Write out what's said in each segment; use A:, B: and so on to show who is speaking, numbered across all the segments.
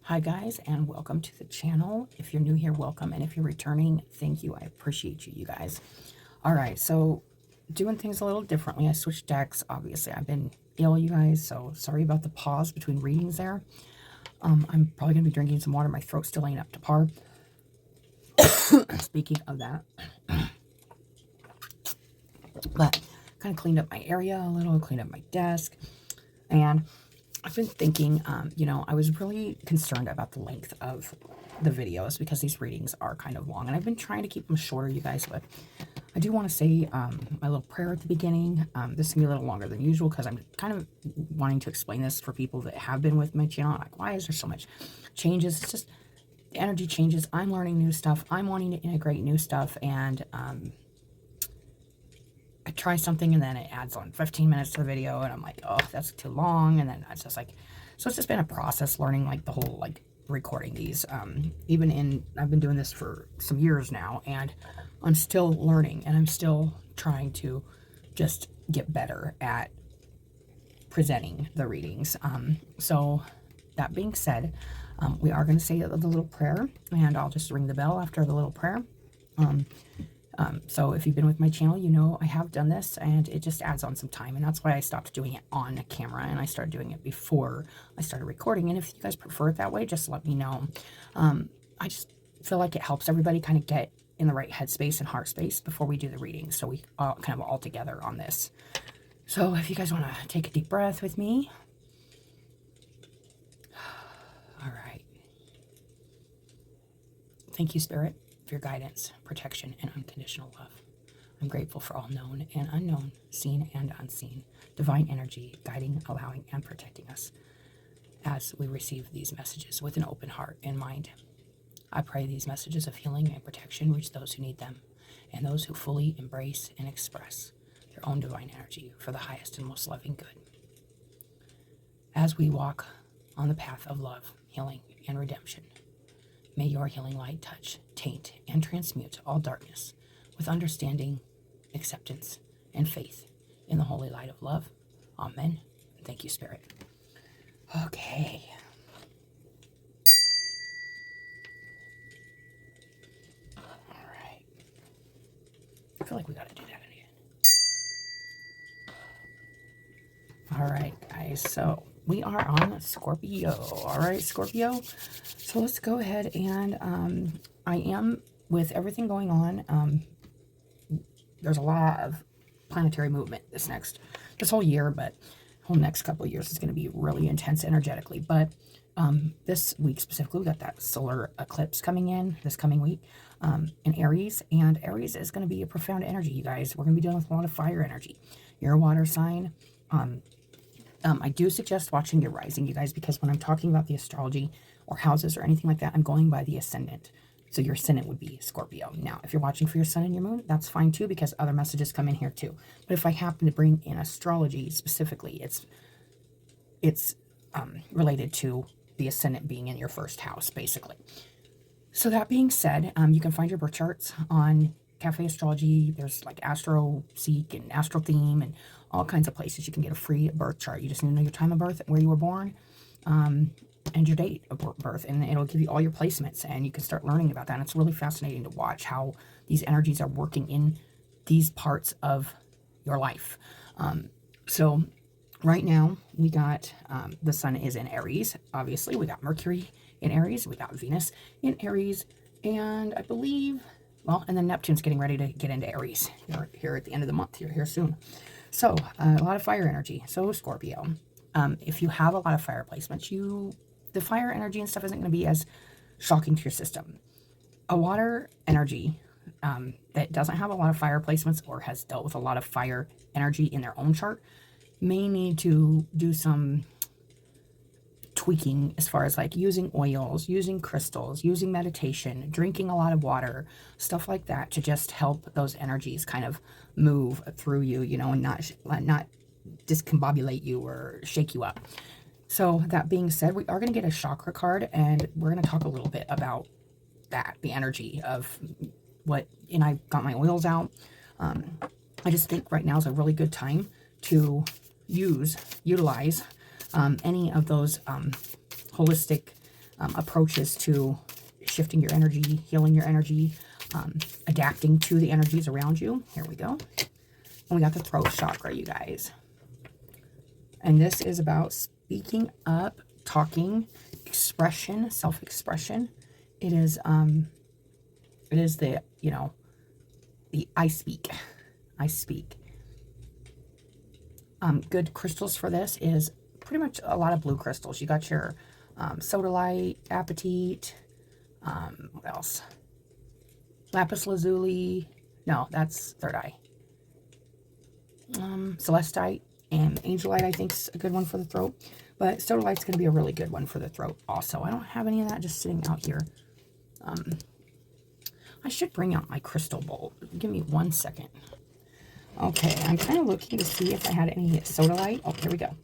A: Hi guys, and welcome to the channel. If you're new here, welcome, and if you're returning, thank you. I appreciate you guys. All right, so doing things a little differently. I switched decks. Obviously, I've been ill, you guys, so sorry about the pause between readings there. I'm probably going to be drinking some water. My throat still ain't up to par. Speaking of that, but kind of cleaned up my area a little, cleaned up my desk, and I've been thinking, I was really concerned about the length of the videos because these readings are kind of long, and I've been trying to keep them shorter, you guys, but I do want to say my little prayer at the beginning. This is going to be a little longer than usual because I'm kind of wanting to explain this for people that have been with my channel. Like, why is there so much changes? It's just the energy changes. I'm learning new stuff. I'm wanting to integrate new stuff, and I try something and then it adds on 15 minutes to the video and I'm like, oh, that's too long. And then it's just like, so it's just been a process learning like the whole, like recording these, I've been doing this for some years now and I'm still learning and I'm still trying to just get better at presenting the readings. So that being said, we are going to say the little prayer and I'll just ring the bell after the little prayer. So if you've been with my channel, you know I have done this and it just adds on some time, and that's why I stopped doing it on camera and I started doing it before I started recording. And if you guys prefer it that way, just let me know. I just feel like it helps everybody kind of get in the right headspace and heart space before we do the reading, so we all kind of all together on this. So if you guys want to take a deep breath with me. All right. Thank you, Spirit, for your guidance, protection, and unconditional love. I'm grateful for all known and unknown, seen and unseen, divine energy guiding, allowing, and protecting us as we receive these messages with an open heart and mind. I pray these messages of healing and protection reach those who need them and those who fully embrace and express their own divine energy for the highest and most loving good. As we walk on the path of love, healing, and redemption, may your healing light touch, taint, and transmute all darkness with understanding, acceptance, and faith in the holy light of love. Amen. Thank you, Spirit. Okay. All right. I feel like we got to do that again. All right, guys. So we are on Scorpio. All right, Scorpio. So let's go ahead and I am, with everything going on, there's a lot of planetary movement this whole year, but whole next couple of years is going to be really intense energetically. But this week specifically, we got that solar eclipse coming in this coming week in Aries, and Aries is going to be a profound energy, you guys. We're going to be dealing with a lot of fire energy. You're a water sign. I do suggest watching your rising, you guys, because when I'm talking about the astrology or houses or anything like that, I'm going by the ascendant. So your ascendant would be Scorpio. Now, if you're watching for your sun and your moon, that's fine too, because other messages come in here too. But if I happen to bring in astrology specifically, it's related to the ascendant being in your first house, basically. So that being said, you can find your birth charts on Cafe Astrology. There's like Astro Seek and Astro Theme and all kinds of places you can get a free birth chart. You just need to know your time of birth, where you were born, and your date of birth, and it'll give you all your placements, and you can start learning about that. And it's really fascinating to watch how these energies are working in these parts of your life. So right now we got the sun is in Aries. Obviously, we got Mercury in Aries, we got Venus in Aries, and I believe, well, and then Neptune's getting ready to get into Aries here at the end of the month, here soon. So a lot of fire energy. So Scorpio, if you have a lot of fire placements, the fire energy and stuff isn't going to be as shocking to your system. A water energy that doesn't have a lot of fire placements or has dealt with a lot of fire energy in their own chart may need to do some tweaking as far as like using oils, using crystals, using meditation, drinking a lot of water, stuff like that, to just help those energies kind of move through you, and not discombobulate you or shake you up. So that being said, we are going to get a chakra card, and we're going to talk a little bit about that, the energy of and I got my oils out. I just think right now is a really good time to utilize any of those holistic approaches to shifting your energy, healing your energy, adapting to the energies around you. Here we go. And we got the throat chakra, you guys. And this is about speaking up, talking, expression, self-expression. It is the, you know, the I speak. I speak. Good crystals for this is pretty much a lot of blue crystals. You got your sodalite, apatite, what else? Lapis lazuli. No, that's third eye. Celestite and angelite, I think, is a good one for the throat. But sodalite's going to be a really good one for the throat also. I don't have any of that just sitting out here. I should bring out my crystal bowl. Give me 1 second. Okay, I'm kind of looking to see if I had any sodalite. Oh, here we go.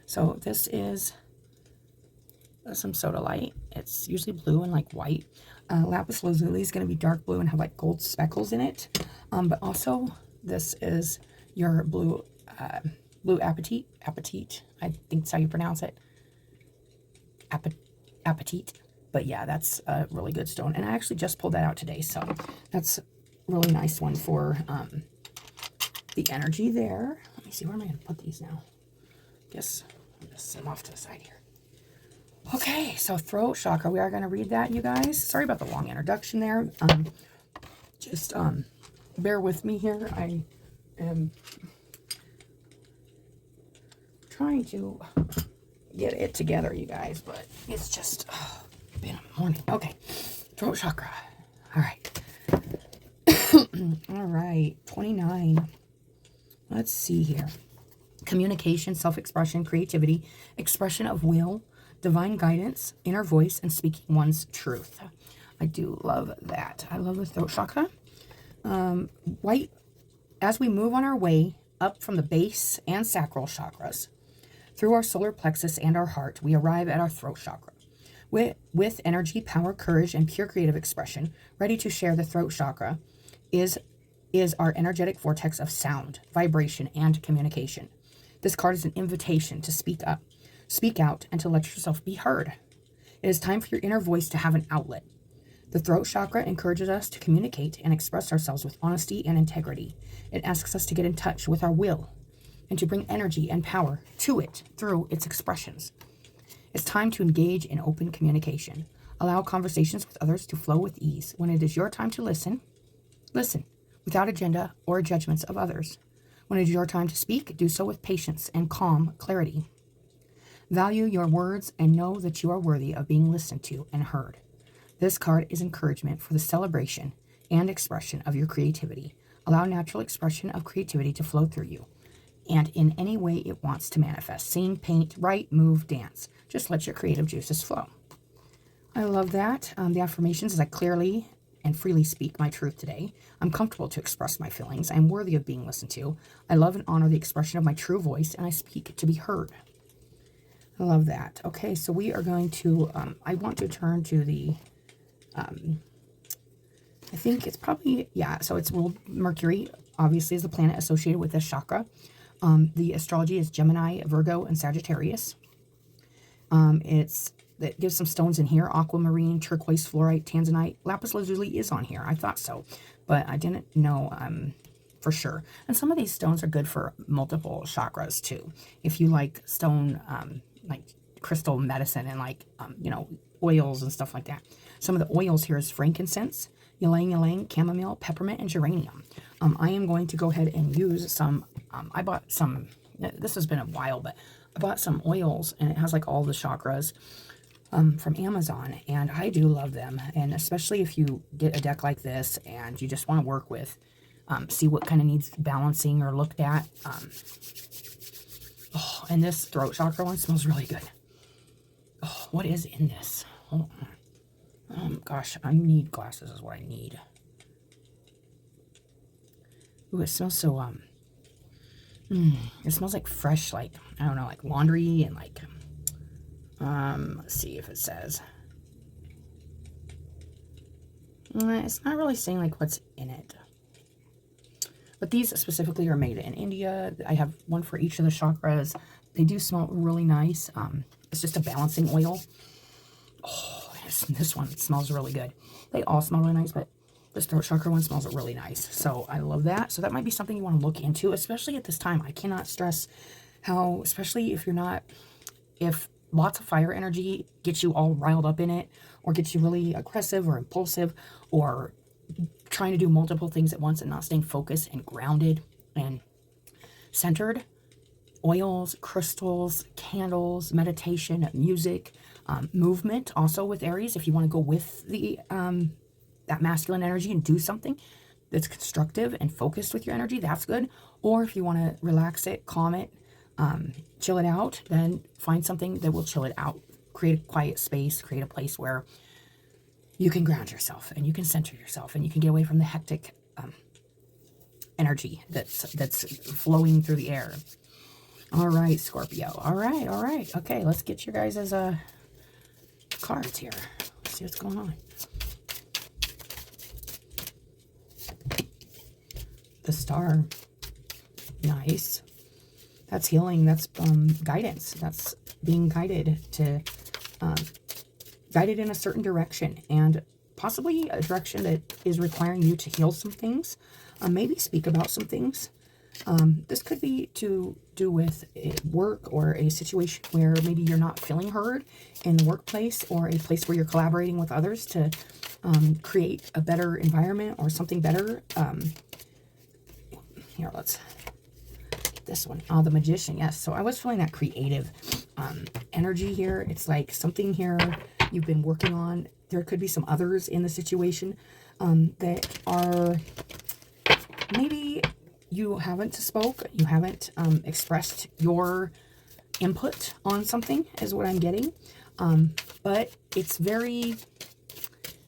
A: So this is some sodalite. It's usually blue and like white. Lapis lazuli is going to be dark blue and have like gold speckles in it. But also this is your blue apatite. Apatite, I think that's how you pronounce it. Apatite. But yeah, that's a really good stone. And I actually just pulled that out today. So that's a really nice one for the energy there. Let me see, where am I going to put these now? Guess I'll just set them off to the side here. Okay, so throat chakra. We are going to read that, you guys. Sorry about the long introduction there. Just bear with me here. I am trying to get it together, you guys, but it's just been a morning. Okay, throat chakra. All right. All right, 29. Let's see here. Communication, self-expression, creativity, expression of will, divine guidance, inner voice, and speaking one's truth. I do love that. I love the throat chakra. White, as we move on our way up from the base and sacral chakras, through our solar plexus and our heart, we arrive at our throat chakra. With energy, power, courage, and pure creative expression, ready to share the throat chakra is our energetic vortex of sound, vibration, and communication. This card is an invitation to speak up, speak out, and to let yourself be heard. It is time for your inner voice to have an outlet. The throat chakra encourages us to communicate and express ourselves with honesty and integrity. It asks us to get in touch with our will and to bring energy and power to it through its expressions. It's time to engage in open communication. Allow conversations with others to flow with ease. When it is your time to listen, listen without agenda or judgments of others. When it is your time to speak, do so with patience and calm clarity. Value your words and know that you are worthy of being listened to and heard. This card is encouragement for the celebration and expression of your creativity. Allow natural expression of creativity to flow through you and in any way it wants to manifest. Sing, paint, write, move, dance. Just let your creative juices flow. I love that. The affirmations is I clearly and freely speak my truth today. I'm comfortable to express my feelings. I am worthy of being listened to. I love and honor the expression of my true voice, and I speak to be heard. I love that. Okay, so we are going to, I want to turn to the, I think it's probably, yeah, so it's ruled Mercury, obviously, is the planet associated with this chakra. The astrology is Gemini, Virgo, and Sagittarius. It gives some stones in here: aquamarine, turquoise, fluorite, tanzanite. Lapis lazuli is on here. I thought so, but I didn't know for sure. And some of these stones are good for multiple chakras too. If you like stone, like crystal medicine and like, oils and stuff like that. Some of the oils here is frankincense, ylang ylang, chamomile, peppermint, and geranium. I am going to go ahead and use some, I bought some, this has been a while, but I bought some oils and it has like all the chakras from Amazon, and I do love them. And especially if you get a deck like this and you just want to work with, see what kind of needs balancing or looked at. And this throat chakra one smells really good. Oh, what is in this? Hold on. Gosh, I need glasses is what I need. Ooh, it smells so, it smells like fresh, like, I don't know, like laundry and like, let's see if it says. It's not really saying like what's in it. But these specifically are made in India. I have one for each of the chakras. They do smell really nice. It's just a balancing oil. Oh, this one smells really good. They all smell really nice, but this throat chakra one smells really nice. So I love that. So that might be something you want to look into, especially at this time. I cannot stress how, especially if you're not, if lots of fire energy gets you all riled up in it, or gets you really aggressive or impulsive, or trying to do multiple things at once and not staying focused and grounded and centered. Oils, crystals, candles, meditation, music, movement also with Aries. If you want to go with the that masculine energy and do something that's constructive and focused with your energy, that's good. Or if you want to relax it, calm it, chill it out, then find something that will chill it out. Create a quiet space, create a place where you can ground yourself and you can center yourself and you can get away from the hectic energy that's flowing through the air. All right, Scorpio. All right. Okay, let's get your guys' cards here. Let's see what's going on. The Star. Nice. That's healing. That's guidance. That's being guided to guided in a certain direction, and possibly a direction that is requiring you to heal some things. Maybe speak about some things. This could be to do with work or a situation where maybe you're not feeling heard in the workplace, or a place where you're collaborating with others to create a better environment or something better. Here, let's get this one. Oh, the Magician. Yes. So I was feeling that creative energy here. It's like something here you've been working on. There could be some others in the situation that are maybe you haven't spoke, you haven't expressed your input on something, is what I'm getting. But it's very,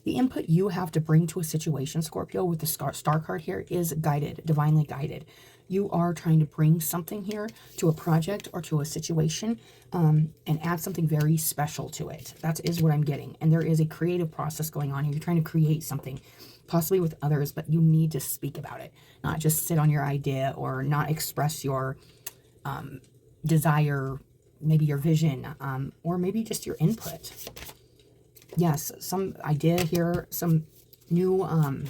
A: the input you have to bring to a situation, Scorpio, with the star card here is guided, divinely guided. You are trying to bring something here to a project or to a situation and add something very special to it. That is what I'm getting. And there is a creative process going on here. You're trying to create something, possibly with others, but you need to speak about it. Not just sit on your idea or not express your desire, maybe your vision, or maybe just your input. Yes, some idea here, some new, and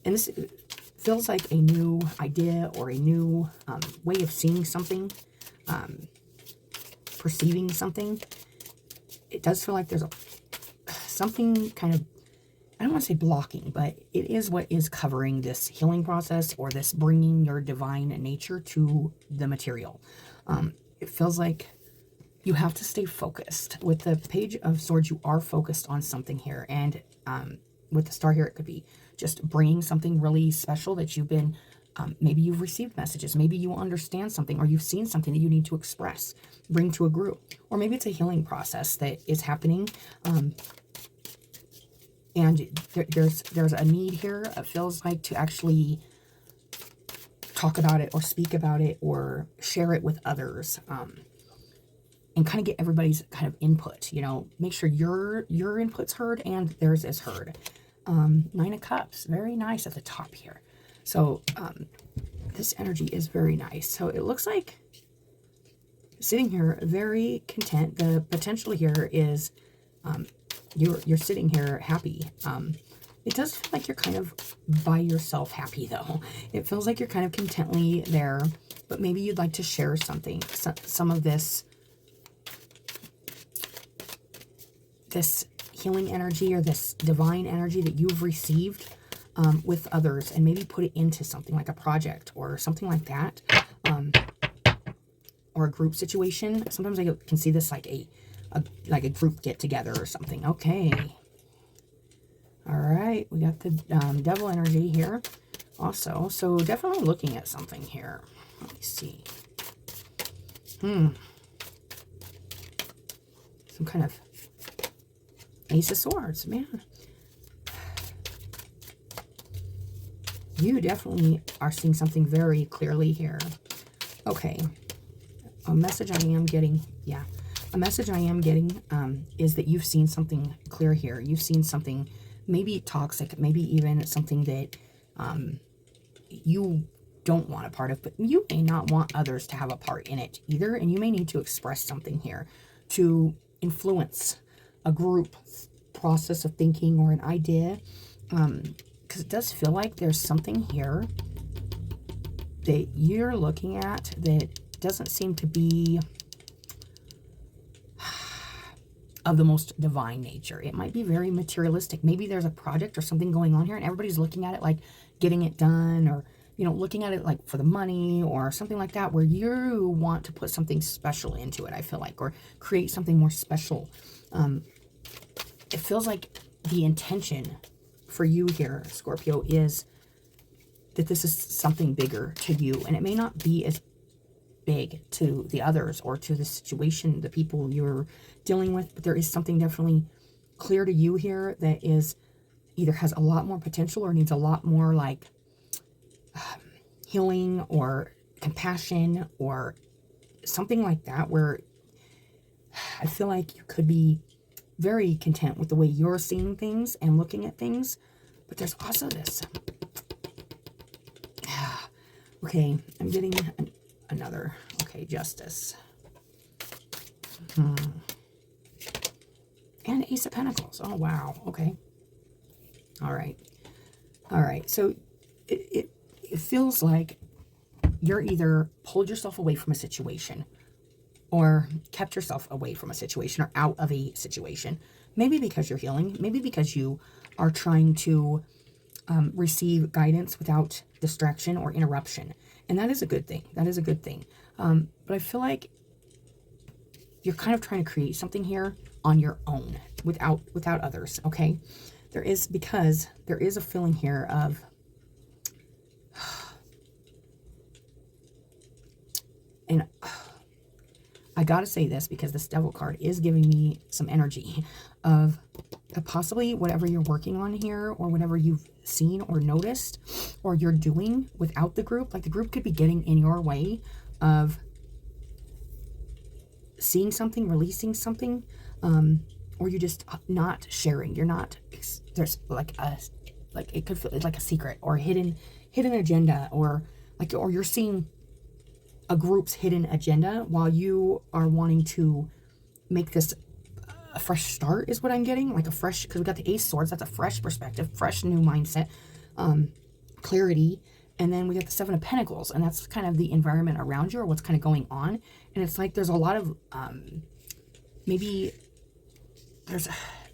A: this feels like a new idea or a new way of seeing something, perceiving something. It does feel like there's something kind of, I don't want to say blocking, but it is what is covering this healing process, or this bringing your divine nature to the material. It feels like you have to stay focused. With the Page of Swords, you are focused on something here. And with the Star here, it could be just bringing something really special that you've been, maybe you've received messages. Maybe you understand something, or you've seen something that you need to express, bring to a group. Or maybe it's a healing process that is happening. And there's a need here, it feels like, to actually talk about it or speak about it or share it with others, and kind of get everybody's kind of input, you know, make sure your input's heard and theirs is heard. Nine of Cups, very nice at the top here. So this energy is very nice. So it looks like sitting here very content. The potential here is you're sitting here happy. It does feel like you're kind of by yourself happy, though. It feels like you're kind of contently there, but maybe you'd like to share something, some of this healing energy or this divine energy that you've received with others, and maybe put it into something like a project or something like that, or a group situation. Sometimes I can see this like a group get together or something. Okay. All right. We got the devil energy here also. So definitely looking at something here. Let me see. Some kind of Ace of Swords, man. You definitely are seeing something very clearly here. Okay. A message I am getting, yeah. A message I am getting is that you've seen something clear here. You've seen something maybe toxic, maybe even something that you don't want a part of, but you may not want others to have a part in it either, and you may need to express something here to influence a group process of thinking or an idea. Because it does feel like there's something here that you're looking at that doesn't seem to be of the most divine nature. It might be very materialistic. Maybe there's a project or something going on here and everybody's looking at it like getting it done, or, you know, looking at it like for the money or something like that, where you want to put something special into it, I feel like, or create something more special. It feels like the intention for you here, Scorpio, is that this is something bigger to you, and it may not be as big to the others or to the situation, the people you're dealing with, but there is something definitely clear to you here that is either has a lot more potential or needs a lot more like healing or compassion or something like that, where I feel like you could be very content with the way you're seeing things and looking at things. But there's also this, okay, I'm getting another, okay, Justice. And Ace of Pentacles. Oh, wow. Okay. All right. All right. So it feels like you're either pulled yourself away from a situation or kept yourself away from a situation or out of a situation. Maybe because you're healing. Maybe because you are trying to receive guidance without distraction or interruption. And that is a good thing. That is a good thing. But I feel like you're kind of trying to create something here on your own without others, okay? Because there is a feeling here of and I gotta say this because this Devil card is giving me some energy of possibly whatever you're working on here, or whatever you've seen or noticed or you're doing without the group. Like the group could be getting in your way of seeing something, releasing something, or you're just not sharing. You're not, there's like it could feel like a secret or hidden agenda, or you're seeing a group's hidden agenda while you are wanting to make this a fresh start, is what I'm getting. Like a fresh, because we got the Ace Swords, that's a fresh perspective, fresh new mindset, clarity. And then we got the Seven of Pentacles, and that's kind of the environment around you or what's kind of going on. And it's like there's a lot of, maybe there's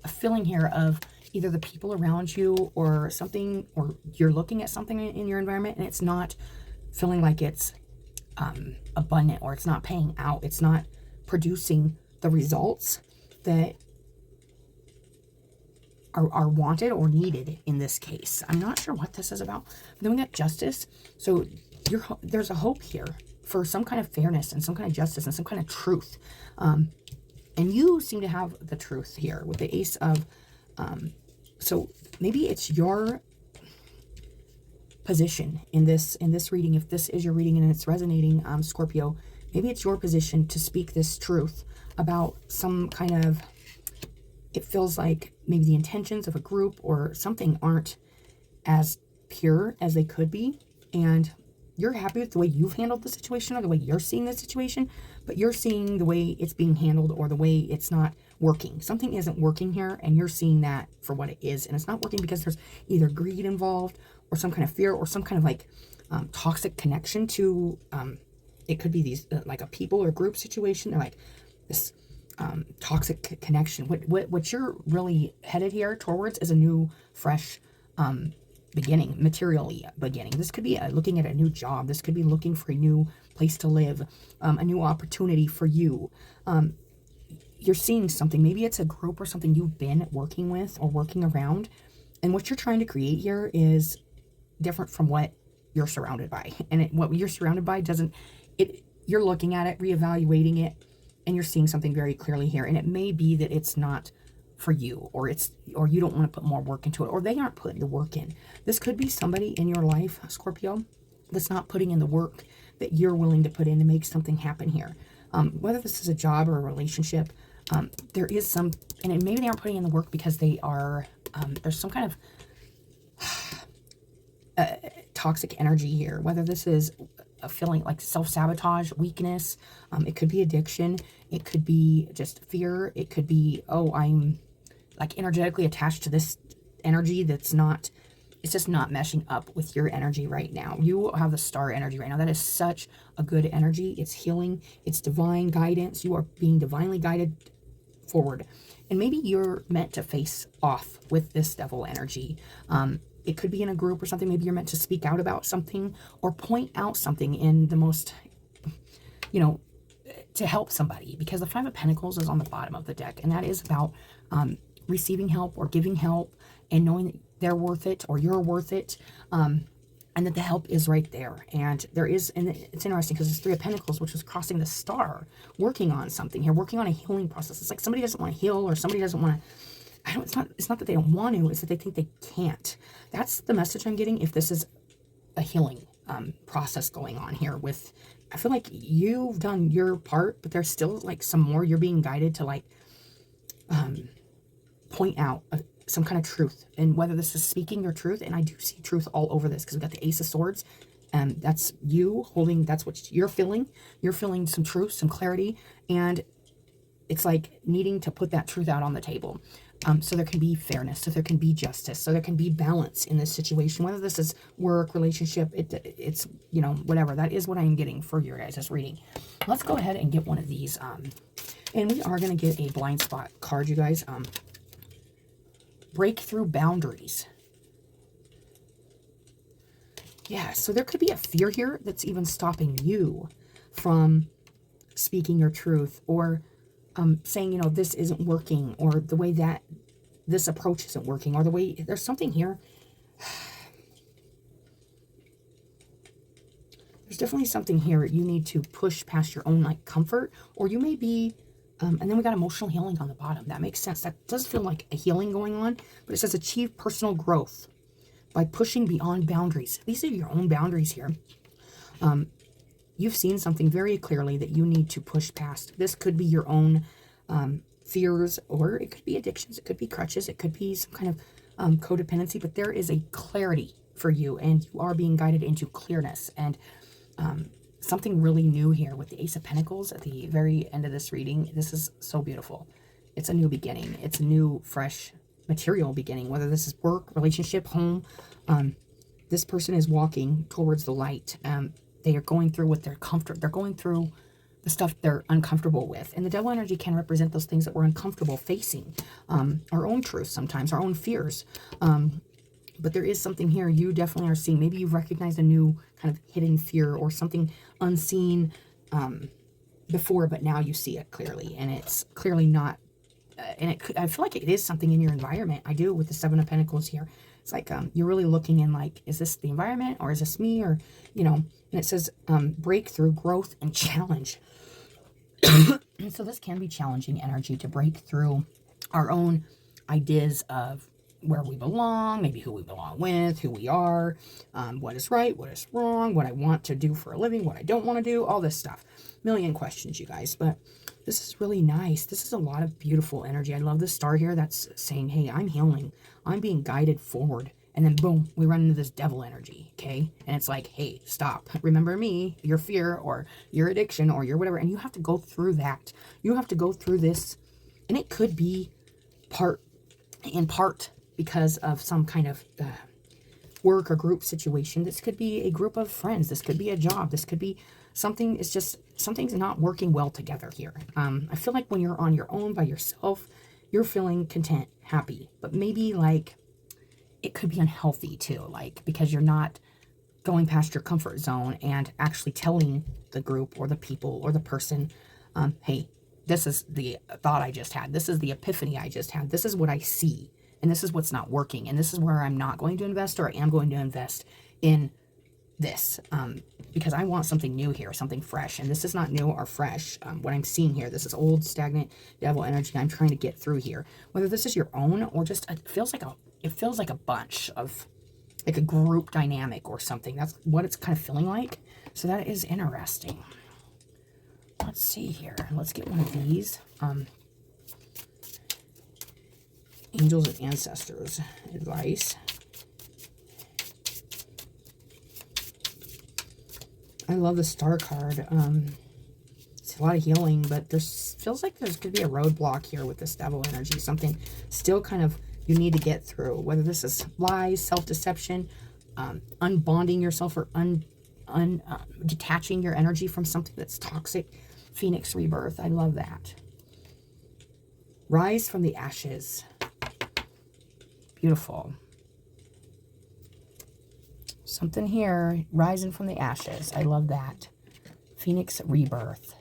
A: a feeling here of either the people around you or something, or you're looking at something in your environment and it's not feeling like it's abundant, or it's not paying out. It's not producing the results that are wanted or needed in this case. I'm not sure what this is about. But then we got Justice. So there's a hope here for some kind of fairness and some kind of justice and some kind of truth. And you seem to have the truth here with the Ace of, so maybe it's your position in this reading. If this is your reading and it's resonating, Scorpio, maybe it's your position to speak this truth about some kind of, it feels like maybe the intentions of a group or something aren't as pure as they could be, and you're happy with the way you've handled the situation or the way you're seeing the situation, but you're seeing the way it's being handled or the way it's not working. Something isn't working here, and you're seeing that for what it is, and it's not working because there's either greed involved or some kind of fear or some kind of like toxic connection to, it could be these like a people or group situation. They're like this toxic connection. What you're really headed here towards is a new, fresh beginning, materially beginning. This could be looking at a new job. This could be looking for a new place to live, a new opportunity for you. You're seeing something. Maybe it's a group or something you've been working with or working around, and what you're trying to create here is different from what you're surrounded by. And what you're surrounded by doesn't, you're looking at it, reevaluating it, and you're seeing something very clearly here. And it may be that it's not for you, or you don't want to put more work into it, or they aren't putting the work in. This could be somebody in your life, Scorpio, that's not putting in the work that you're willing to put in to make something happen here. Whether this is a job or a relationship, there is some, and maybe they aren't putting in the work because they are, there's some kind of toxic energy here, whether this is a feeling like self-sabotage, weakness, it could be addiction, It could be just fear. It could be, oh, I'm like energetically attached to this energy that's not, it's just not meshing up with your energy right now. You have the star energy right now. That is such a good energy. It's healing. It's divine guidance. You are being divinely guided forward. And maybe you're meant to face off with this devil energy. It could be in a group or something. Maybe you're meant to speak out about something or point out something in the most, you know, to help somebody, because the Five of Pentacles is on the bottom of the deck, and that is about receiving help or giving help and knowing that they're worth it or you're worth it, and that the help is right there. And there is, and it's interesting because it's Three of Pentacles, which was crossing the star, working on something here, working on a healing process. It's like somebody doesn't want to heal, or somebody doesn't want to, it's not that they don't want to, it's that they think they can't. That's the message I'm getting. If this is a healing process going on here with, I feel like you've done your part, but there's still like some more. You're being guided to like point out some kind of truth, and whether this is speaking your truth. And I do see truth all over this, because we've got the Ace of Swords, and that's you holding, that's what you're feeling. You're feeling some truth, some clarity, and it's like needing to put that truth out on the table. So there can be fairness, so there can be justice, so there can be balance in this situation, whether this is work, relationship, it's, you know, whatever. That is what I am getting for your guys' reading. Let's go ahead and get one of these. And we are going to get a blind spot card, you guys. Breakthrough boundaries. Yeah, so there could be a fear here that's even stopping you from speaking your truth, or saying, you know, this isn't working, or the way that this approach isn't working, or the way, there's something here. There's definitely something here you need to push past your own like comfort, or you may be, and then we got emotional healing on the bottom. That makes sense. That does feel like a healing going on, but it says achieve personal growth by pushing beyond boundaries. These are your own boundaries here. You've seen something very clearly that you need to push past. This could be your own fears, or it could be addictions. It could be crutches. It could be some kind of codependency, but there is a clarity for you, and you are being guided into clearness, and something really new here with the Ace of Pentacles at the very end of this reading. This is so beautiful. It's a new beginning. It's a new, fresh, material beginning, whether this is work, relationship, home. This person is walking towards the light. They are going through what they're comfortable. They're going through the stuff they're uncomfortable with. And the devil energy can represent those things that we're uncomfortable facing. Our own truths sometimes, our own fears. But there is something here you definitely are seeing. Maybe you've recognized a new kind of hidden fear or something unseen before, but now you see it clearly. And it's clearly not, and it could, I feel like it is something in your environment. I do with the Seven of Pentacles here. It's like you're really looking in like, is this the environment, or is this me, or, you know, and it says breakthrough, growth, and challenge. So this can be challenging energy to break through our own ideas of where we belong, maybe who we belong with, who we are, what is right, what is wrong, what I want to do for a living, what I don't want to do, all this stuff. Million questions, you guys, but this is really nice. This is a lot of beautiful energy. I love the star here that's saying, hey, I'm healing. I'm being guided forward. And then boom, we run into this devil energy, okay? And it's like, hey, stop. Remember me, your fear or your addiction or your whatever. And you have to go through that. You have to go through this. And it could be in part because of some kind of work or group situation. This could be a group of friends. This could be a job. This could be something. It's just something's not working well together here. I feel like when you're on your own by yourself, you're feeling content, happy. But maybe like it could be unhealthy too, like because you're not going past your comfort zone and actually telling the group or the people or the person, hey, this is the thought I just had. This is the epiphany I just had. This is what I see. And this is what's not working. And this is where I'm not going to invest, or I am going to invest in this. Because I want something new here, something fresh. And this is not new or fresh. What I'm seeing here, this is old, stagnant devil energy I'm trying to get through here. Whether this is your own or just, it feels like a bunch of, like a group dynamic or something. That's what it's kind of feeling like. So that is interesting. Let's see here. Let's get one of these. Angels and Ancestors advice. I love the star card. It a lot of healing, but feels like there's could be a roadblock here with this devil energy. Something still kind of you need to get through, whether this is lies, self-deception, unbonding yourself, or detaching your energy from something that's toxic. Phoenix rebirth. I love that. Rise from the ashes. Beautiful. Something here, rising from the ashes. I love that. Phoenix rebirth.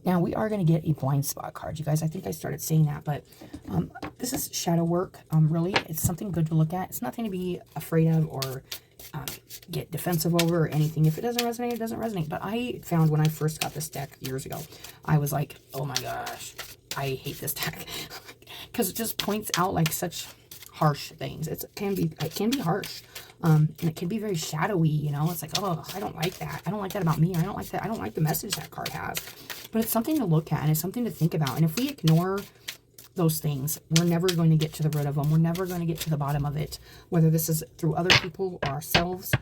A: Now, we are going to get a blind spot card, you guys. I think I started saying that, but this is shadow work. Really, it's something good to look at. It's nothing to be afraid of or get defensive over or anything. If it doesn't resonate, it doesn't resonate. But I found when I first got this deck years ago, I was like, oh my gosh, I hate this deck. Because it just points out like such harsh things. It can be harsh. And it can be very shadowy, you know. It's like, oh, I don't like that. I don't like that about me. I don't like that. I don't like the message that card has. But it's something to look at, and it's something to think about. And if we ignore those things, we're never going to get to the root of them. We're never going to get to the bottom of it, whether this is through other people or ourselves.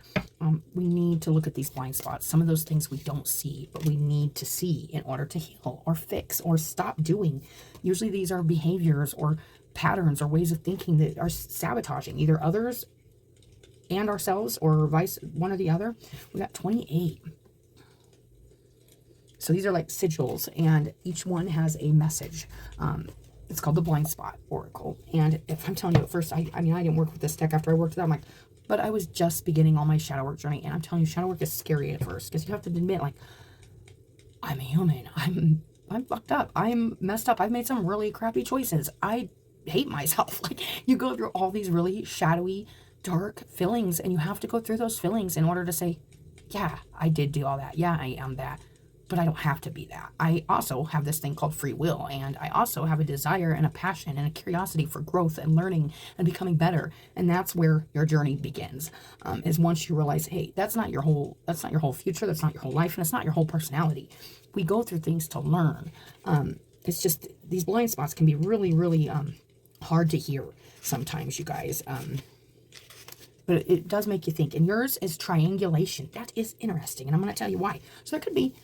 A: We need to look at these blind spots. Some of those things we don't see, but we need to see in order to heal or fix or stop doing. Usually these are behaviors or patterns or ways of thinking that are sabotaging either others and ourselves, or one or the other. We got 28. So these are like sigils, and each one has a message. It's called the Blind Spot Oracle. And if I'm telling you at first, I mean, I didn't work with this deck after I worked with it. I'm like, but I was just beginning on my shadow work journey. And I'm telling you, shadow work is scary at first, because you have to admit, like, I'm a human. I'm fucked up. I'm messed up. I've made some really crappy choices. I hate myself. Like, you go through all these really shadowy, dark feelings, and you have to go through those feelings in order to say, yeah, I did do all that. Yeah, I am that. But I don't have to be that. I also have this thing called free will, and I also have a desire and a passion and a curiosity for growth and learning and becoming better. And that's where your journey begins. Is once you realize, hey, that's not your whole future, that's not your whole life, and it's not your whole personality. We go through things to learn. It's just these blind spots can be really, really hard to hear sometimes, you guys. But it does make you think. And yours is triangulation. That is interesting, and I'm going to tell you why. So there could be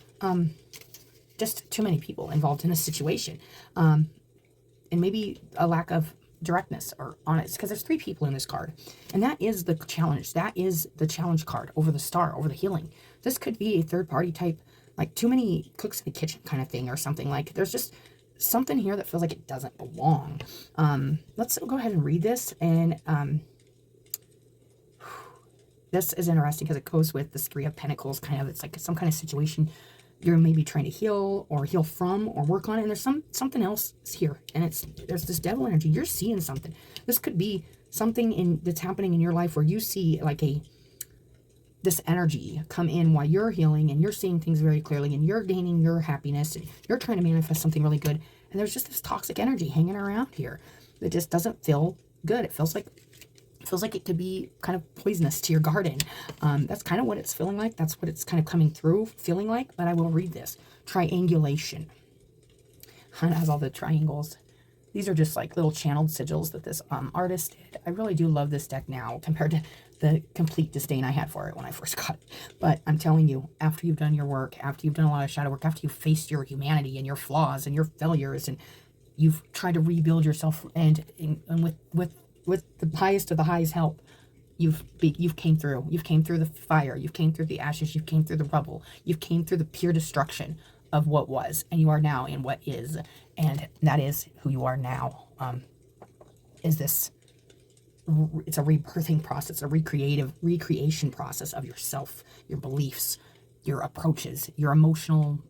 A: just too many people involved in a situation, and maybe a lack of directness or honest, because there's 3 people in this card, and that is the challenge. That is the challenge card over the star, over the healing. This could be a third-party type, like too many cooks in the kitchen kind of thing, or something. Like there's just something here that feels like it doesn't belong. Let's go ahead and read this, and this is interesting because it goes with the 3 of Pentacles. Kind of, it's like some kind of situation you're maybe trying to heal or heal from or work on it, and there's something else here, and there's this devil energy. You're seeing something. This could be something that's happening in your life where you see like this energy come in while you're healing, and you're seeing things very clearly, and you're gaining your happiness, and you're trying to manifest something really good, and there's just this toxic energy hanging around here that just doesn't feel good. It feels like it could be kind of poisonous to your garden. That's kind of what it's feeling like. That's what it's kind of coming through feeling like. But I will read this. Triangulation. And it has all the triangles. These are just like little channeled sigils that this artist did. I really do love this deck now compared to the complete disdain I had for it when I first got it. But I'm telling you, after you've done your work, after you've done a lot of shadow work, after you've faced your humanity and your flaws and your failures, and you've tried to rebuild yourself, and with the highest of the highs help, you've came through. You've came through the fire. You've came through the ashes. You've came through the rubble. You've came through the pure destruction of what was, and you are now in what is, and that is who you are now. It's a rebirthing process, a recreation process of yourself, your beliefs, your approaches, your emotional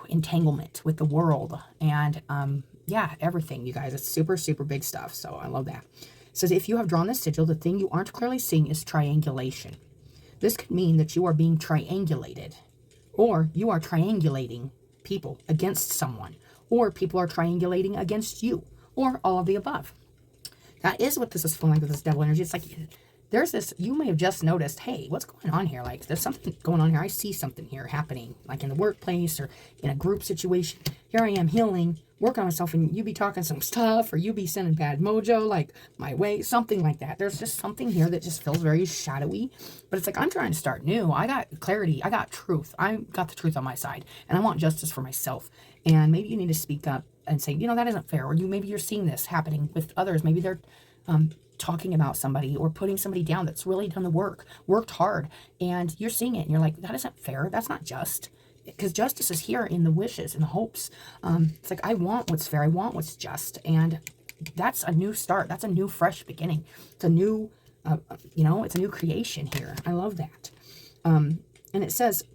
A: entanglement with the world, and yeah, everything, you guys. It's super, super big stuff. So I love that. It says, if you have drawn this sigil, the thing you aren't clearly seeing is triangulation. This could mean that you are being triangulated, or you are triangulating people against someone, or people are triangulating against you, or all of the above. That is what this is feeling like with this devil energy. It's like there's this, you may have just noticed, hey, what's going on here? Like, there's something going on here. I see something here happening, like in the workplace or in a group situation. here I am healing, working on myself, and you be talking some stuff, or you be sending bad mojo, like my way, something like that. There's just something here that just feels very shadowy, but it's like, I'm trying to start new. I got clarity. I got truth. I got the truth on my side, and I want justice for myself. And maybe you need to speak up and say, that isn't fair. Or maybe you're seeing this happening with others. Maybe they're talking about somebody or putting somebody down that's really done the work, worked hard, and you're seeing it and you're like, that isn't fair. That's not just. Because justice is here in the wishes and the hopes. It's like, I want what's fair. I want what's just. And that's a new start. That's a new, fresh beginning. It's a new, it's a new creation here. I love that. And it says,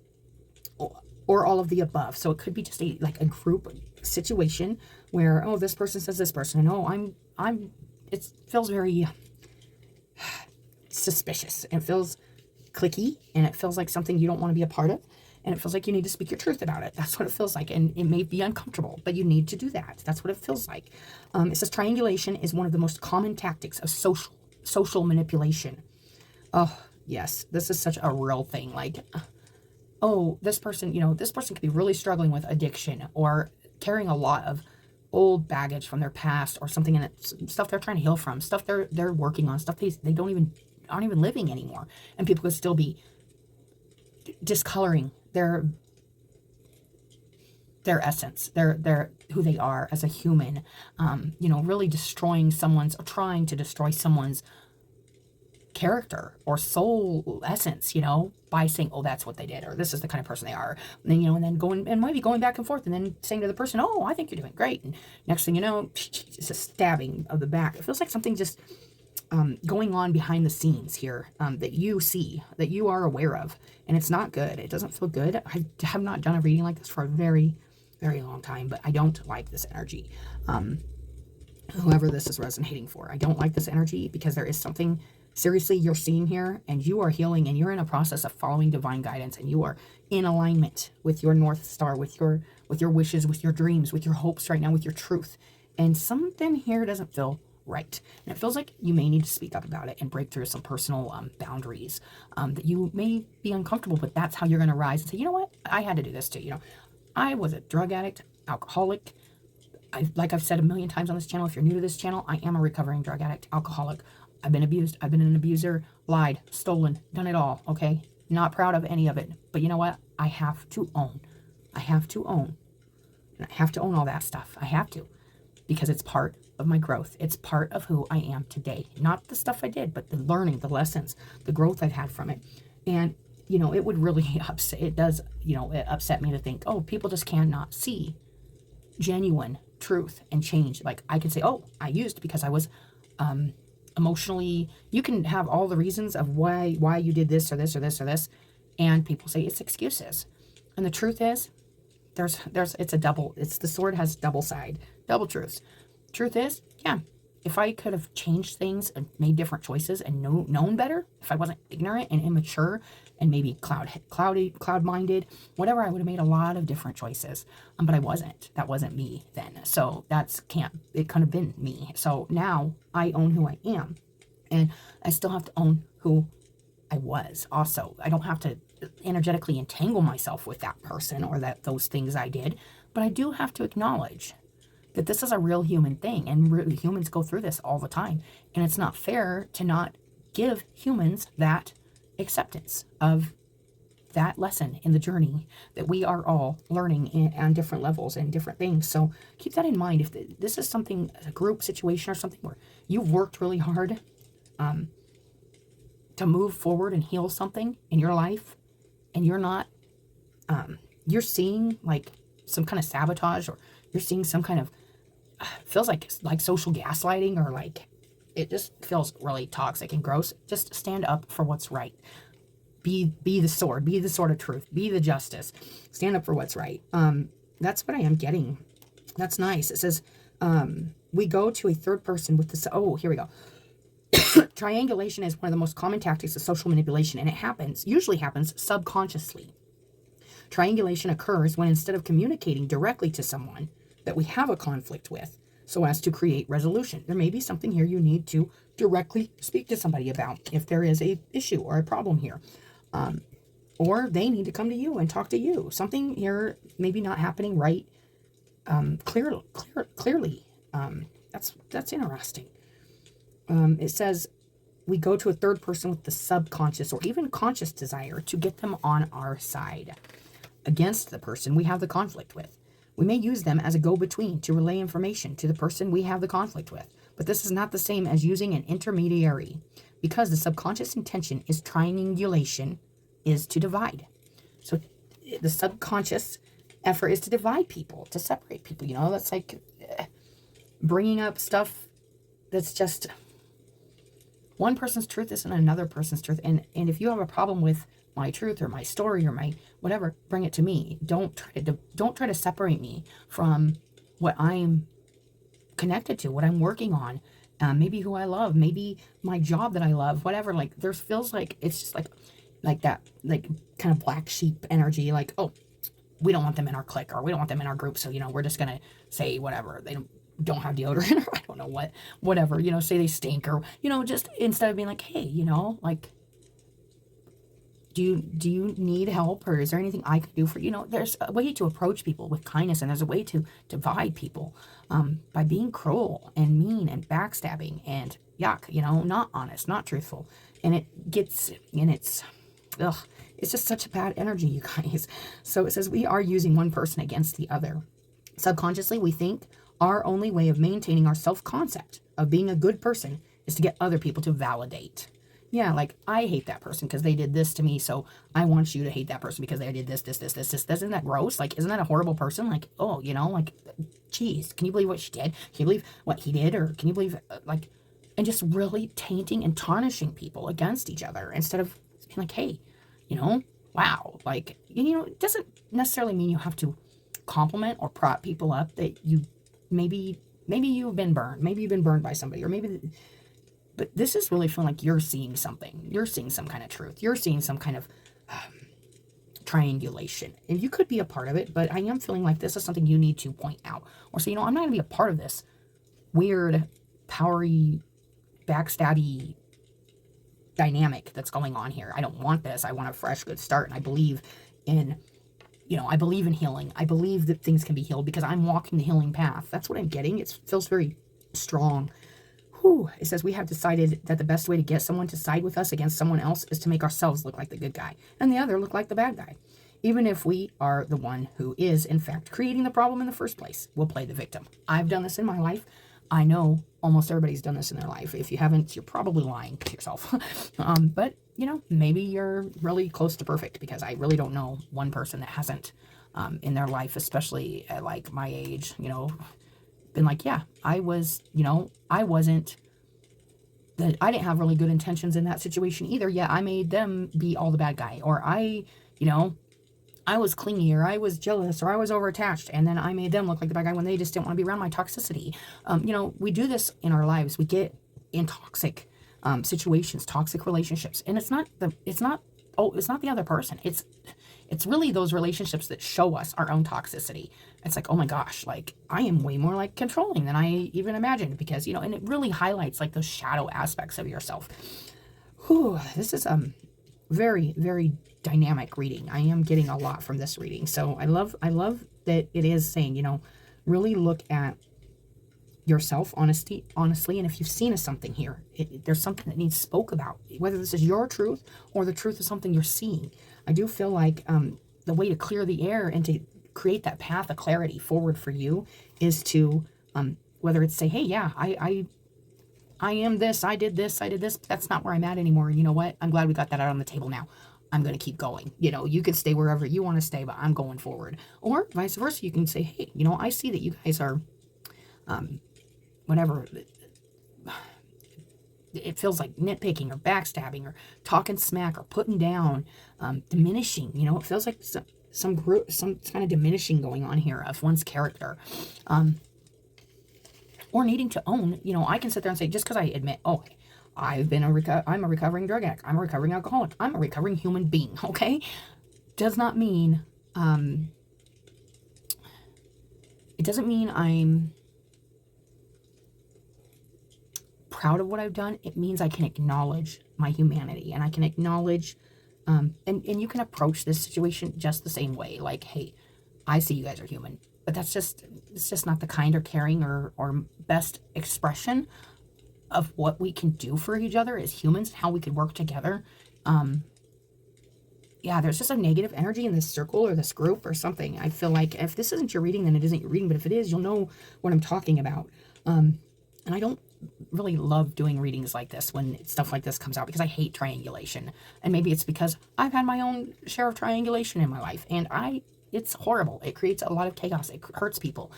A: or all of the above. So it could be just a group situation where, this person says this person, and it feels very suspicious. It feels cliquey, and it feels like something you don't want to be a part of. And it feels like you need to speak your truth about it. That's what it feels like. And it may be uncomfortable, but you need to do that. That's what it feels like. It says triangulation is one of the most common tactics of social manipulation. Oh, yes. This is such a real thing. Like, this person could be really struggling with addiction or carrying a lot of old baggage from their past or something, and it's stuff they're trying to heal from, stuff they're working on, stuff they aren't even living anymore. And people could still be discoloring their essence, their who they are as a human, really trying to destroy someone's character or soul essence, by saying, that's what they did, or this is the kind of person they are. And then, and then going back and forth, and then saying to the person, I think you're doing great. And next thing you know, it's a stabbing of the back. It feels like something just going on behind the scenes here, that you see, that you are aware of, and it's not good. It doesn't feel good. I have not done a reading like this for a very, very long time, but I don't like this energy. Whoever this is resonating for, I don't like this energy, because there is something seriously you're seeing here, and you are healing, and you're in a process of following divine guidance, and you are in alignment with your North Star, with your wishes, with your dreams, with your hopes right now, with your truth. And something here doesn't feel right. And it feels like you may need to speak up about it and break through some personal boundaries that you may be uncomfortable, but that's how you're going to rise and say, you know what? I had to do this too. I was a drug addict, alcoholic. Like I've said a million times on this channel, if you're new to this channel, I am a recovering drug addict, alcoholic. I've been abused. I've been an abuser, lied, stolen, done it all, okay? Not proud of any of it. But you know what? I have to own. And I have to own all that stuff. I have to. Because it's part of my growth. It's part of who I am today. Not the stuff I did, but the learning, the lessons, the growth I've had from it. And, it would really upset, it upset me to think, people just cannot see genuine truth and change. Like, I could say, I used because I was emotionally, you can have all the reasons of why you did this or this or this or this, and people say it's excuses. And the truth is, the sword has double truths. Truth is, if I could have changed things and made different choices and known better, if I wasn't ignorant and immature and maybe cloud-minded, whatever, I would have made a lot of different choices. But I wasn't. That wasn't me then. So it couldn't have been me. So now I own who I am, and I still have to own who I was also. I don't have to energetically entangle myself with that person or those things I did, but I do have to acknowledge that this is a real human thing, and humans go through this all the time, and it's not fair to not give humans that acceptance of that lesson in the journey that we are all learning on different levels and different things. So keep that in mind. If this is something, a group situation or something where you've worked really hard to move forward and heal something in your life, and you're not, you're seeing like some kind of sabotage, or you're seeing some kind of, feels like social gaslighting, or like it just feels really toxic and gross, just stand up for what's right. Be the sword of truth, be the justice, stand up for what's right. That's what I am getting. That's nice. It says, we go to a third person with this. Oh, here we go. Triangulation is one of the most common tactics of social manipulation, and it usually happens subconsciously. Triangulation occurs when, instead of communicating directly to someone that we have a conflict with, so as to create resolution, there may be something here you need to directly speak to somebody about if there is a issue or a problem here. Or they need to come to you and talk to you. Something here maybe not happening right clearly. That's interesting. It says we go to a third person with the subconscious or even conscious desire to get them on our side against the person we have the conflict with. We may use them as a go-between to relay information to the person we have the conflict with, but this is not the same as using an intermediary, because the subconscious intention is triangulation, is to divide. So the subconscious effort is to divide people, to separate people. You know, that's like bringing up stuff that's just one person's truth isn't another person's truth. And if you have a problem with my truth or my story or my whatever, bring it to me. Don't try to separate me from what I'm connected to, what I'm working on, maybe who I love, maybe my job that I love, whatever. Like there feels like it's just like that, like kind of black sheep energy. Like, oh, we don't want them in our clique, or we don't want them in our group, so we're just gonna say whatever. They don't have deodorant, or I don't know whatever. Say they stink, or just instead of being like, hey, like, do you need help, or is there anything I can do for you? There's a way to approach people with kindness, and there's a way to divide people by being cruel and mean and backstabbing and yuck, not honest, not truthful. And it's just such a bad energy, you guys. So it says we are using one person against the other. Subconsciously, we think our only way of maintaining our self-concept of being a good person is to get other people to validate. Yeah, like, I hate that person because they did this to me, so I want you to hate that person because they did this. Isn't that gross? Like, isn't that a horrible person? Like, oh, like, geez, can you believe what she did? Can you believe what he did? Or can you believe, and just really tainting and tarnishing people against each other instead of being like, hey, wow. Like, it doesn't necessarily mean you have to compliment or prop people up that you maybe you've been burned. Maybe you've been burned by somebody, or but this is really feeling like you're seeing something. You're seeing some kind of truth. You're seeing some kind of triangulation. And you could be a part of it, but I am feeling like this is something you need to point out. Or say, I'm not going to be a part of this weird, powery, backstabby dynamic that's going on here. I don't want this. I want a fresh, good start. And I believe in healing. I believe that things can be healed because I'm walking the healing path. That's what I'm getting. It feels very strong. It says we have decided that the best way to get someone to side with us against someone else is to make ourselves look like the good guy and the other look like the bad guy. Even if we are the one who is, in fact, creating the problem in the first place, we'll play the victim. I've done this in my life. I know almost everybody's done this in their life. If you haven't, you're probably lying to yourself. But, maybe you're really close to perfect, because I really don't know one person that hasn't in their life, especially at like my age, been like, yeah, I wasn't, that I didn't have really good intentions in that situation either. Yeah, I made them be all the bad guy, or I was clingy, or I was jealous, or I was overattached, and then I made them look like the bad guy when they just didn't want to be around my toxicity. We do this in our lives. We get in toxic situations, toxic relationships, and it's not the other person. It's really those relationships that show us our own toxicity. It's like, oh my gosh, like, I am way more like controlling than I even imagined, because, and it really highlights like those shadow aspects of yourself. This is very, very dynamic reading. I am getting a lot from this reading. So I love that it is saying, really look at yourself honestly. And if you've seen something here, there's something that needs spoke about, whether this is your truth or the truth of something you're seeing. I do feel like the way to clear the air and to create that path of clarity forward for you is to, whether it's say, hey, yeah, I am this, I did this, that's not where I'm at anymore. And you know what? I'm glad we got that out on the table now. I'm going to keep going. You can stay wherever you want to stay, but I'm going forward. Or vice versa. You can say, hey, I see that you guys are, whatever, it feels like nitpicking or backstabbing or talking smack or putting down, diminishing, it feels like some kind of diminishing going on here of one's character, or needing to own, I can sit there and say, just because I admit, oh, I'm a recovering drug addict, I'm a recovering alcoholic, I'm a recovering human being, okay? Does not mean, it doesn't mean I'm proud of what I've done. It means I can acknowledge my humanity, and I can acknowledge, and you can approach this situation just the same way. Like, hey, I see you guys are human. but it's just not the kind or caring or best expression of what we can do for each other as humans, how we could work together. Yeah, there's just a negative energy in this circle or this group or something. I feel like if this isn't your reading, then it isn't your reading. But if it is, you'll know what I'm talking about. And I don't really love doing readings like this when stuff like this comes out because I hate triangulation. And maybe it's because I've had my own share of triangulation in my life. And it's horrible. It creates a lot of chaos. It hurts people.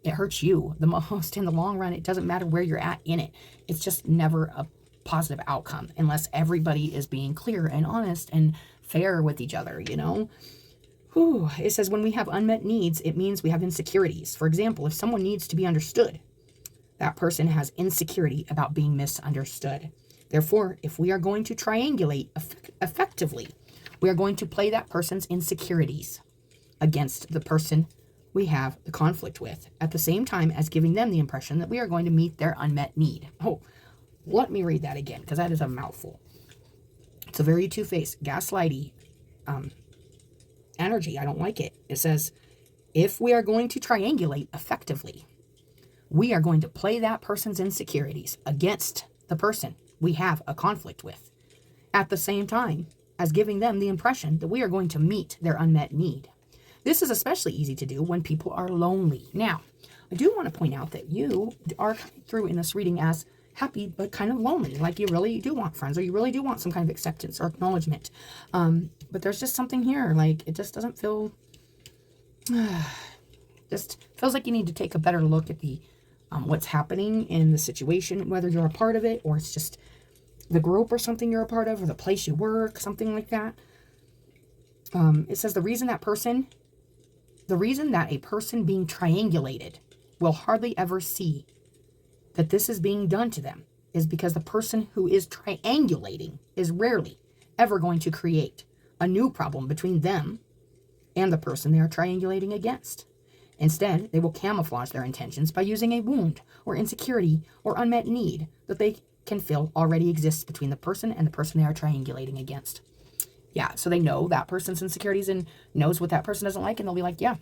A: It hurts you the most in the long run. It doesn't matter where you're at in it. It's just never a positive outcome unless everybody is being clear and honest and fair with each other, you know? Whew. It says when we have unmet needs, it means we have insecurities. For example, if someone needs to be understood, that person has insecurity about being misunderstood. Therefore, if we are going to triangulate effectively, we are going to play that person's insecurities against the person we have the conflict with, at the same time as giving them the impression that we are going to meet their unmet need. Oh, let me read that again, because that is a mouthful. It's a very two-faced, gaslighty energy. I don't like it. It says, if we are going to triangulate effectively, we are going to play that person's insecurities against the person we have a conflict with, at the same time as giving them the impression that we are going to meet their unmet need. This is especially easy to do when people are lonely. Now, I do want to point out that you are coming through in this reading as happy but kind of lonely, like you really do want friends or you really do want some kind of acceptance or acknowledgement. But there's just something here, like it just doesn't feel, just feels like you need to take a better look at the what's happening in the situation, whether you're a part of it or it's just the group or something you're a part of or the place you work, something like that. It says the reason that a person being triangulated will hardly ever see that this is being done to them is because the person who is triangulating is rarely ever going to create a new problem between them and the person they are triangulating against. Instead, they will camouflage their intentions by using a wound or insecurity or unmet need that they can feel already exists between the person and the person they are triangulating against. Yeah, so they know that person's insecurities and knows what that person doesn't like, and they'll be like, yeah,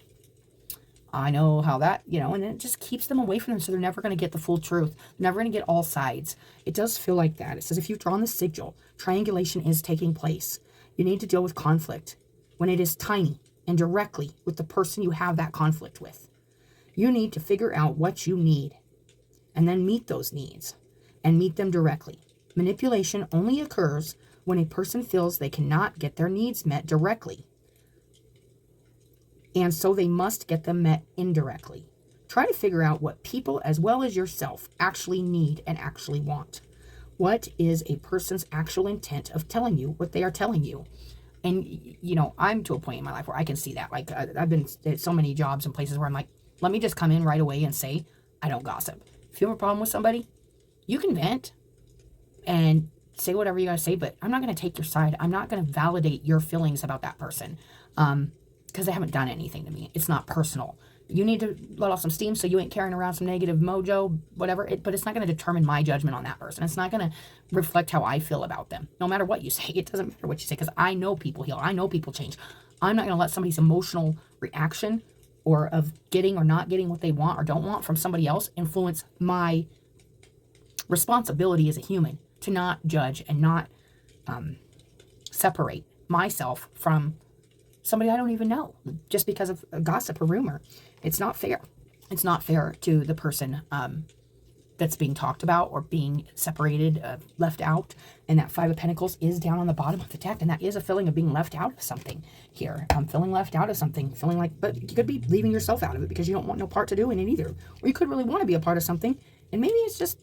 A: I know how that, and it just keeps them away from them, so they're never going to get the full truth. They're never going to get all sides. It does feel like that. It says if you've drawn the sigil, triangulation is taking place. You need to deal with conflict when it is tiny and directly with the person you have that conflict with. You need to figure out what you need and then meet those needs and meet them directly. Manipulation only occurs when a person feels they cannot get their needs met directly, and so they must get them met indirectly. Try to figure out what people, as well as yourself, actually need and actually want. What is a person's actual intent of telling you what they are telling you? And, I'm to a point in my life where I can see that. Like, I've been at so many jobs and places where I'm like, let me just come in right away and say, I don't gossip. If you have a problem with somebody, you can vent and say whatever you got to say, but I'm not going to take your side. I'm not going to validate your feelings about that person. Because they haven't done anything to me. It's not personal. You need to let off some steam so you ain't carrying around some negative mojo, whatever. But it's not going to determine my judgment on that person. It's not going to reflect how I feel about them. No matter what you say, it doesn't matter what you say because I know people heal. I know people change. I'm not going to let somebody's emotional reaction or of getting or not getting what they want or don't want from somebody else influence my responsibility as a human to not judge and not separate myself from somebody I don't even know just because of a gossip or rumor. It's not fair. It's not fair to the person that's being talked about or being separated, left out. And that Five of Pentacles is down on the bottom of the deck. And that is a feeling of being left out of something here. I'm feeling left out of something, feeling like, but you could be leaving yourself out of it because you don't want no part to do in it either. Or you could really want to be a part of something. And maybe it's just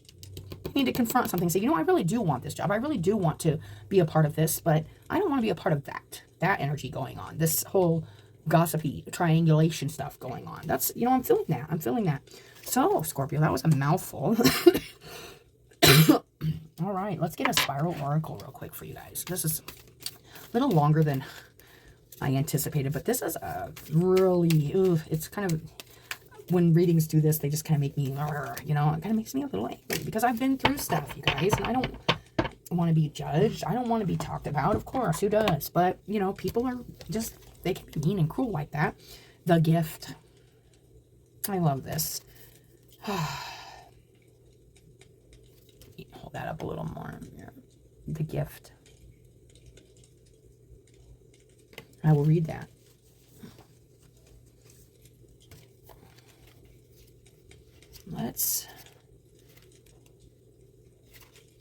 A: you need to confront something. Say, I really do want this job. I really do want to be a part of this, but I don't want to be a part of that energy going on. This whole gossipy triangulation stuff going on. That's, I'm feeling that. I'm feeling that. So, Scorpio, that was a mouthful. All right, let's get a spiral oracle real quick for you guys. This is a little longer than I anticipated, but this is a really, it's kind of, when readings do this, they just kind of make me, it kind of makes me a little angry because I've been through stuff, you guys, and I don't want to be judged. I don't want to be talked about. Of course, who does? But, people are just, they can be mean and cruel like that. The Gift. I love this. Hold that up a little more. The gift. I will read that.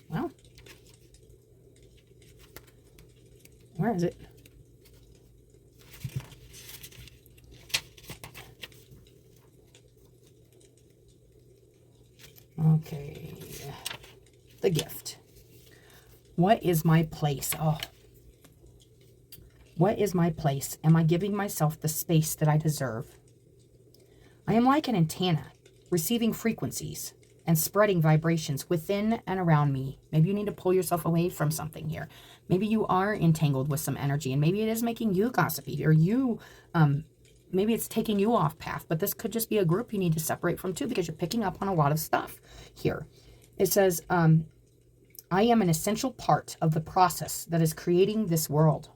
A: Well, where is it? Okay, the gift. What is my place? Oh, what is my place? Am I giving myself the space that I deserve? I am like an antenna, receiving frequencies and spreading vibrations within and around me. Maybe you need to pull yourself away from something here. Maybe you are entangled with some energy, and maybe it is making you gossipy, or you, maybe it's taking you off path, but this could just be a group you need to separate from too, because you're picking up on a lot of stuff here. It says, I am an essential part of the process that is creating this world.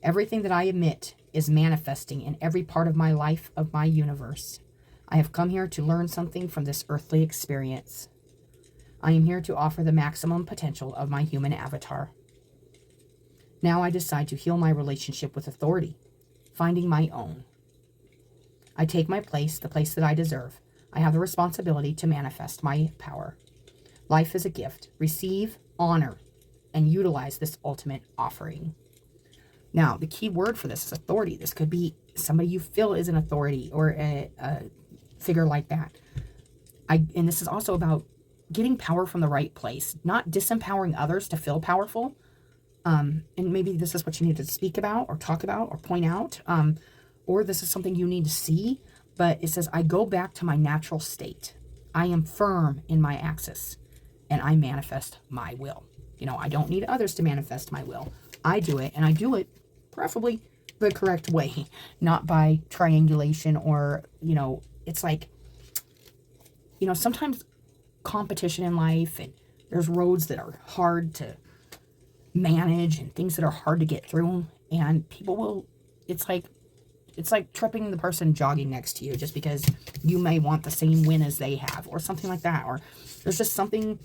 A: Everything that I emit is manifesting in every part of my life, of my universe. I have come here to learn something from this earthly experience. I am here to offer the maximum potential of my human avatar. Now I decide to heal my relationship with authority, finding my own. I take my place, the place that I deserve. I have the responsibility to manifest my power. Life is a gift. Receive, honor, and utilize this ultimate offering. Now, the key word for this is authority. This could be somebody you feel is an authority, or a figure like that. And this is also about getting power from the right place, not disempowering others to feel powerful. And maybe this is what you need to speak about or talk about or point out, or this is something you need to see. But it says, I go back to my natural state. I am firm in my axis, and I manifest my will. You know, I don't need others to manifest my will. I do it, and I do it preferably the correct way, not by triangulation or, you know, it's like, you know, sometimes competition in life, and there's roads that are hard to manage and things that are hard to get through, and people will, it's like tripping the person jogging next to you just because you may want the same win as they have, or something like that. Or there's just something,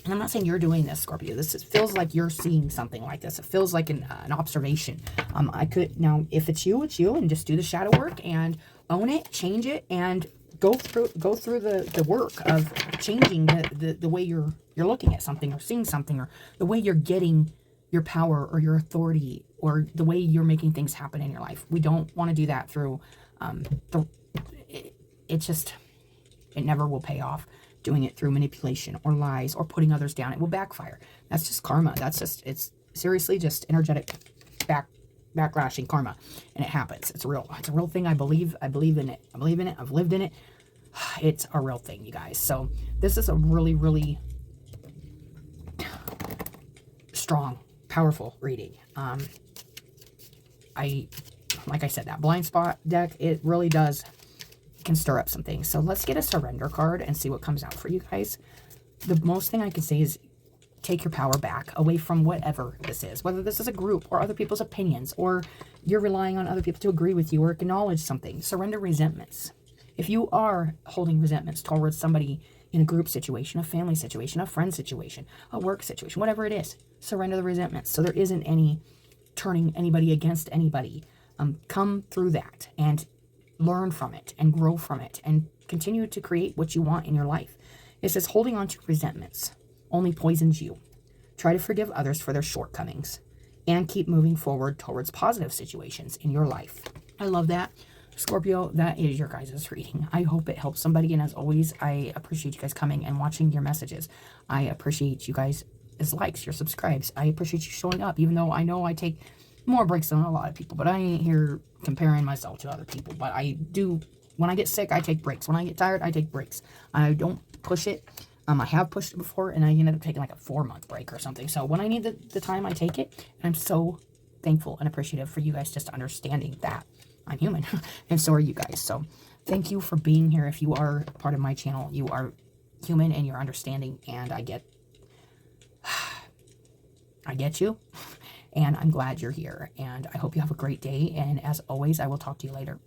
A: and I'm not saying you're doing this, Scorpio. This feels like you're seeing something like this. It feels like an observation. I could, now, if it's you, and just do the shadow work and own it, change it, and go through the work of changing the way you're looking at something or seeing something, or the way you're getting your power or your authority, or the way you're making things happen in your life. We don't want to do that through it never will pay off. Doing it through manipulation or lies or putting others down, it will backfire. That's just karma. It's seriously just energetic backlashing karma, and it happens. It's a real thing. I believe in it. I've lived in it. It's a real thing, you guys. So this is a really, really strong, powerful reading. Like I said, that blind spot deck, it really can stir up some things. So let's get a surrender card and see what comes out for you guys. The most thing I can say is take your power back away from whatever this is, whether this is a group or other people's opinions, or you're relying on other people to agree with you or acknowledge something. Surrender resentments. If you are holding resentments towards somebody in a group situation, a family situation, a friend situation, a work situation, whatever it is, surrender the resentments. So there isn't any turning anybody against anybody. Come through that and learn from it and grow from it and continue to create what you want in your life. It says holding on to resentments only poisons you. Try to forgive others for their shortcomings and keep moving forward towards positive situations in your life. I love that. Scorpio, that is your guys' reading. I hope it helps somebody. And as always, I appreciate you guys coming and watching your messages. I appreciate you guys' likes, your subscribes. I appreciate you showing up, even though I know I take more breaks than a lot of people, but I ain't here comparing myself to other people. But I do, when I get sick, I take breaks. When I get tired, I take breaks. I don't push it. I have pushed it before, and I ended up taking like a 4-month break or something. So when I need the time, I take it. And I'm so thankful and appreciative for you guys just understanding that I'm human, and so are you guys. So thank you for being here. If you are part of my channel, you are human and you're understanding, and I get you. And I'm glad you're here, and I hope you have a great day, and as always, I will talk to you later.